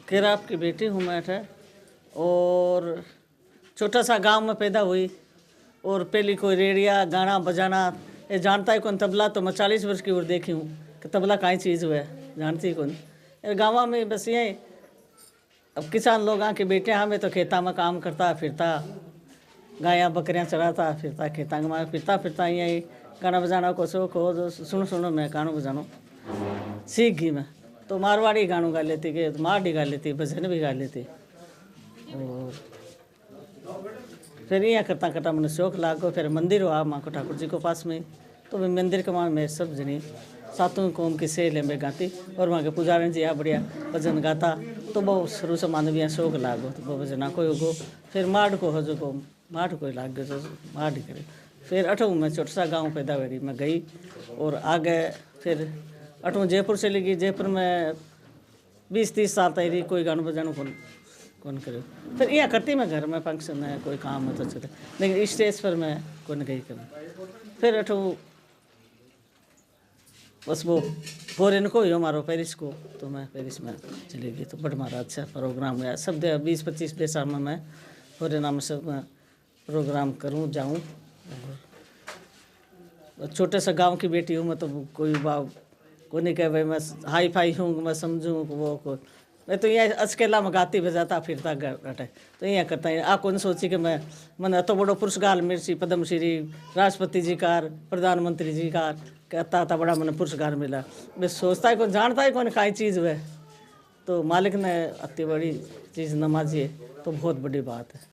केराप की बेटी हूँ मैं है और छोटा सा गांव में पैदा हुई और पहली कोई रेडिया गाना बजाना ये जानता है कौन तबला तो मैं 40 वर्ष की उम्र देखी हूँ कि तबला काई चीज़ हुआ है जानती कौन गाँव में बस ये अब किसान लोग आके बेटे हमें तो खेता में काम करता फिरता गायां बकरियां चराता फिरता खेता में फिरता फिरता यही गाना बजाना को शौक हो जो सुनो मैं गाना बजानो सीख गई मैं तो मारवाड़ी गानों गा लेती के मारडी गा लेती भजन भी गा लेती और फिर यहाँ करता करता मैंने शौक लागो फिर मंदिर हुआ माँ को ठाकुर जी को पास में तो मैं मंदिर के वहाँ मैं सब जनी सातों कौम की सेल में गाती और वहाँ के पुजारी जी आ बढ़िया भजन गाता तो बहुत शुरू से मानवीय शौक लागो तो वो भजना को होगो फिर माड़ को हो जो को माड़ को लाग गयो तो माड़ ही करे फिर अठों में छोटा सा गाँव पैदा हुई मैं गई और आगे फिर अठों जयपुर चली गई जयपुर में 20-30 साल तक रही कोई गाना बजाना कौन करे फिर यहाँ करती मैं घर में फंक्शन में कोई काम हो तो चले लेकिन स्टेज पर मैं कौन गई कर फिर अठों बस वो फॉरेन को ही हमारा पेरिस को तो मैं पेरिस में चली गई तो बड़ा हमारा अच्छा प्रोग्राम हुआ सब 20-25 साल में मैं फॉरेन में सब प्रोग्राम करूँ जाऊँ छोटे से गांव की बेटी हूँ मैं तो कोई बाप को नहीं कहे भाई मैं हाई फाई हूँ मैं समझूँ वो को मैं तो यहाँ अकेला में गाती बजाता फिरता घटे तो यहाँ करता है आ कौन सोची कि मैंने तो बड़ो पुरस्कार मिर्ची पद्मश्री राष्ट्रपति जी कार प्रधानमंत्री जी कार कहता था बड़ा मैंने पुरस्कार मिला मैं सोचता है कौन जानता है कौन काई चीज़ वह तो मालिक ने अति बड़ी चीज़ नमाजी है तो बहुत बड़ी बात है।